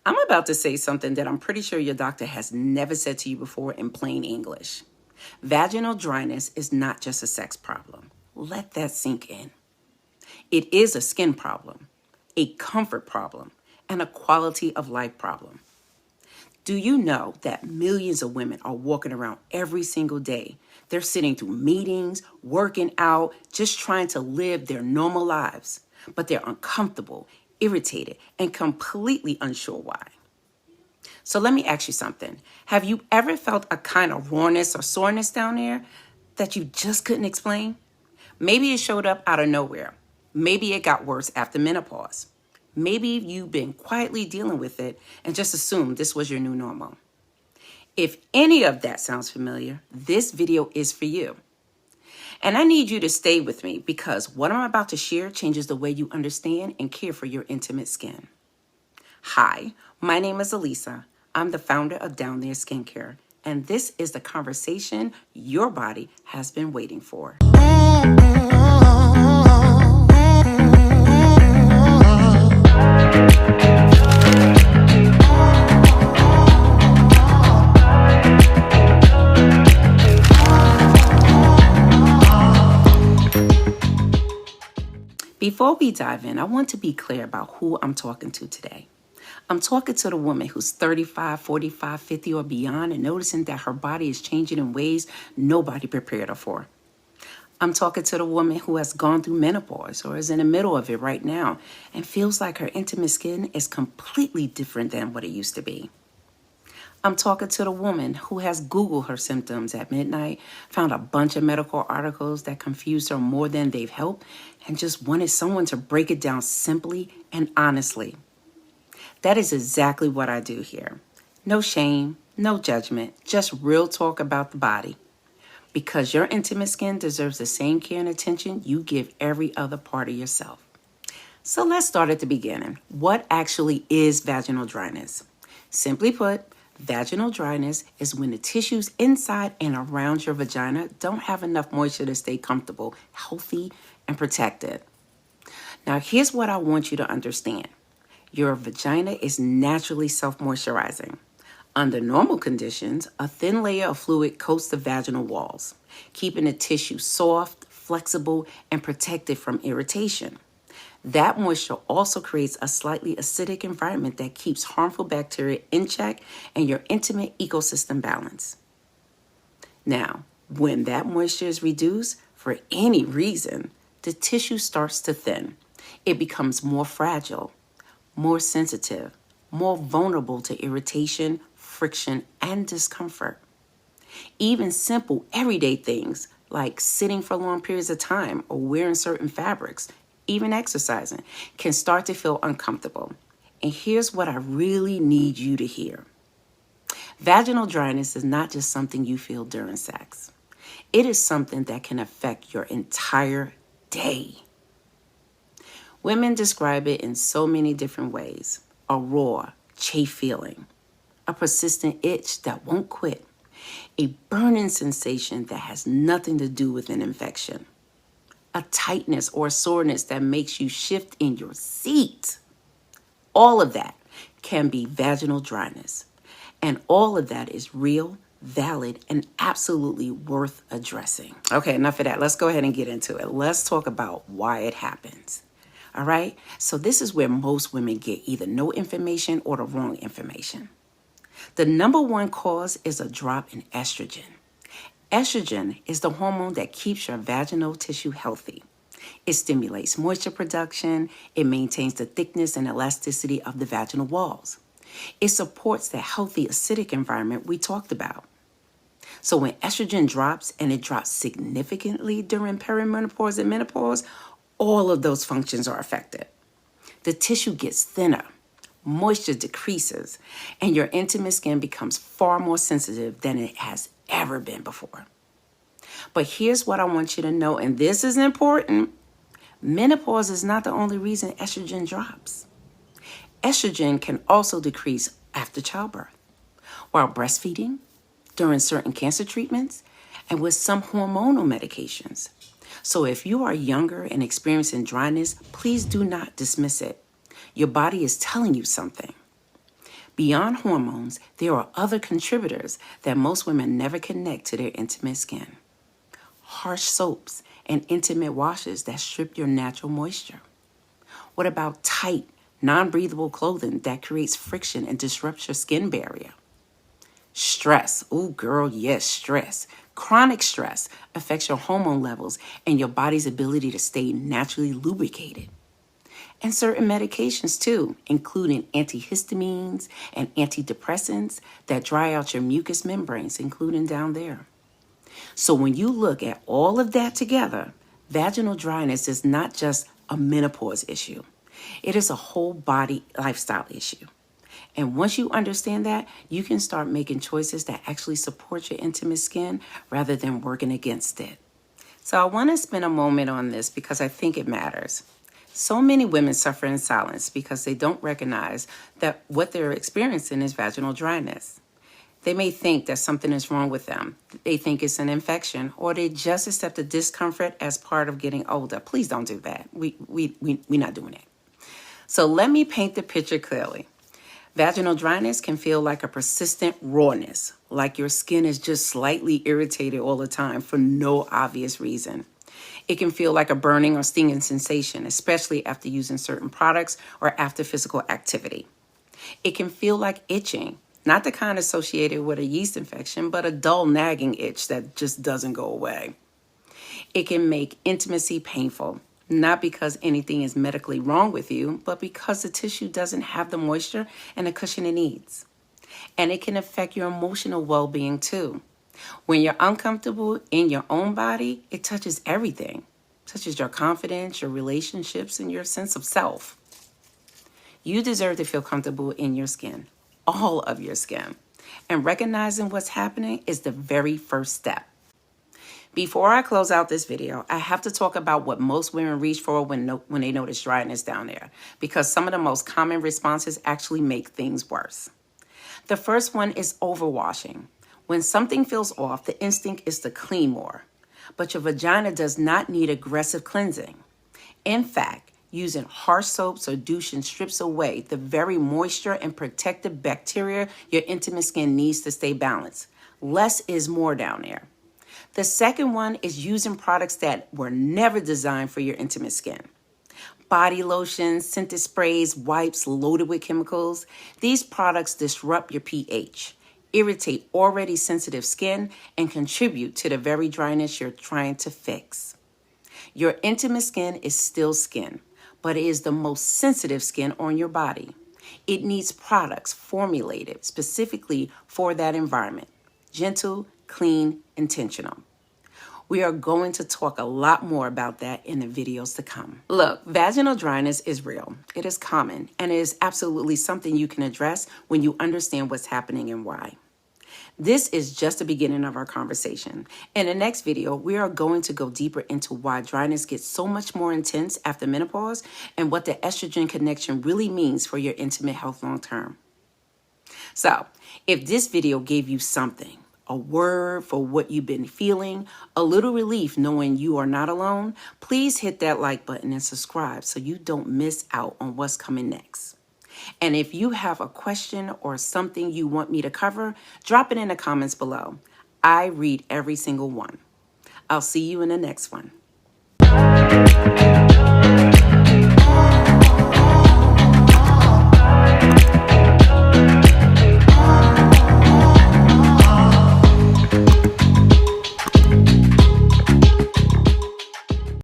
I'm about to say something that I'm pretty sure your doctor has never said to you before in plain English. Vaginal dryness is not just a sex problem. Let that sink in. It is a skin problem, a comfort problem, and a quality of life problem. Do you know that millions of women are walking around every single day? They're sitting through meetings, working out, just trying to live their normal lives, but they're uncomfortable, irritated, and completely unsure why. So let me ask you something. Have you ever felt a kind of rawness or soreness down there that you just couldn't explain? Maybe it showed up out of nowhere. Maybe it got worse after menopause. Maybe you've been quietly dealing with it and just assumed this was your new normal. If any of that sounds familiar, this video is for you. And I need you to stay with me because what I'm about to share changes the way you understand and care for your intimate skin. Hi, my name is Elisa. I'm the founder of Down There Skincare, and this is the conversation your body has been waiting for. Before we dive in, I want to be clear about who I'm talking to today. I'm talking to the woman who's 35, 45, 50 or beyond and noticing that her body is changing in ways nobody prepared her for. I'm talking to the woman who has gone through menopause or is in the middle of it right now and feels like her intimate skin is completely different than what it used to be. I'm talking to the woman who has Googled her symptoms at midnight, found a bunch of medical articles that confused her more than they've helped, and just wanted someone to break it down simply and honestly. That is exactly what I do here. No shame, no judgment, just real talk about the body. Because your intimate skin deserves the same care and attention you give every other part of yourself. So let's start at the beginning. What actually is vaginal dryness? Simply put, vaginal dryness is when the tissues inside and around your vagina don't have enough moisture to stay comfortable, healthy, and protected. Now, here's what I want you to understand. Your vagina is naturally self-moisturizing. Under normal conditions, a thin layer of fluid coats the vaginal walls, keeping the tissue soft, flexible, and protected from irritation. That moisture also creates a slightly acidic environment that keeps harmful bacteria in check and your intimate ecosystem balanced. Now, when that moisture is reduced for any reason, the tissue starts to thin. It becomes more fragile, more sensitive, more vulnerable to irritation, friction, and discomfort. Even simple everyday things like sitting for long periods of time or wearing certain fabrics, even exercising, can start to feel uncomfortable. And here's what I really need you to hear. Vaginal dryness is not just something you feel during sex. It is something that can affect your entire day. Women describe it in so many different ways. A raw, chafe feeling, a persistent itch that won't quit, a burning sensation that has nothing to do with an infection, a tightness or soreness that makes you shift in your seat. All of that can be vaginal dryness. And all of that is real, valid, and absolutely worth addressing. Okay, enough of that. Let's go ahead and get into it. Let's talk about why it happens. All right? So this is where most women get either no information or the wrong information. The number one cause is a drop in estrogen. Estrogen is the hormone that keeps your vaginal tissue healthy. It stimulates moisture production. It maintains the thickness and elasticity of the vaginal walls. It supports the healthy acidic environment we talked about. So when estrogen drops, and it drops significantly during perimenopause and menopause, all of those functions are affected. The tissue gets thinner, moisture decreases, and your intimate skin becomes far more sensitive than it has ever been before. But here's what I want you to know, and this is important. Menopause is not the only reason estrogen drops. Estrogen can also decrease after childbirth, while breastfeeding, during certain cancer treatments, and with some hormonal medications. So if you are younger and experiencing dryness, please do not dismiss it. Your body is telling you something. Beyond hormones, there are other contributors that most women never connect to their intimate skin. Harsh soaps and intimate washes that strip your natural moisture. What about tight, non-breathable clothing that creates friction and disrupts your skin barrier? Stress. Oh, girl, yes, stress. Chronic stress affects your hormone levels and your body's ability to stay naturally lubricated. And certain medications too, including antihistamines and antidepressants that dry out your mucous membranes, including down there. So when you look at all of that together, vaginal dryness is not just a menopause issue. It is a whole body lifestyle issue. And once you understand that, you can start making choices that actually support your intimate skin rather than working against it. So I want to spend a moment on this because I think it matters. So many women suffer in silence because they don't recognize that what they're experiencing is vaginal dryness. They may think that something is wrong with them. They think it's an infection, or they just accept the discomfort as part of getting older. Please don't do that. We're not doing it. So let me paint the picture clearly. Vaginal dryness can feel like a persistent rawness, like your skin is just slightly irritated all the time for no obvious reason. It can feel like a burning or stinging sensation, especially after using certain products or after physical activity. It can feel like itching, not the kind associated with a yeast infection, but a dull nagging itch that just doesn't go away. It can make intimacy painful, not because anything is medically wrong with you, but because the tissue doesn't have the moisture and the cushion it needs. And it can affect your emotional well-being too. When you're uncomfortable in your own body, it touches everything. It touches your confidence, your relationships, and your sense of self. You deserve to feel comfortable in your skin, all of your skin. And recognizing what's happening is the very first step. Before I close out this video, I have to talk about what most women reach for when they notice dryness down there, because some of the most common responses actually make things worse. The first one is overwashing. When something feels off, the instinct is to clean more. But your vagina does not need aggressive cleansing. In fact, using harsh soaps or douching strips away the very moisture and protective bacteria your intimate skin needs to stay balanced. Less is more down there. The second one is using products that were never designed for your intimate skin. Body lotions, scented sprays, wipes loaded with chemicals. These products disrupt your pH, irritate already sensitive skin, and contribute to the very dryness you're trying to fix. Your intimate skin is still skin, but it is the most sensitive skin on your body. It needs products formulated specifically for that environment. Gentle, clean, intentional. We are going to talk a lot more about that in the videos to come. Look, vaginal dryness is real. It is common, and it is absolutely something you can address when you understand what's happening and why. This is just the beginning of our conversation. In the next video, we are going to go deeper into why dryness gets so much more intense after menopause and what the estrogen connection really means for your intimate health long term. So, if this video gave you something, a word for what you've been feeling, a little relief knowing you are not alone, please hit that like button and subscribe so you don't miss out on what's coming next. And if you have a question or something you want me to cover, drop it in the comments below. I read every single one. I'll see you in the next one.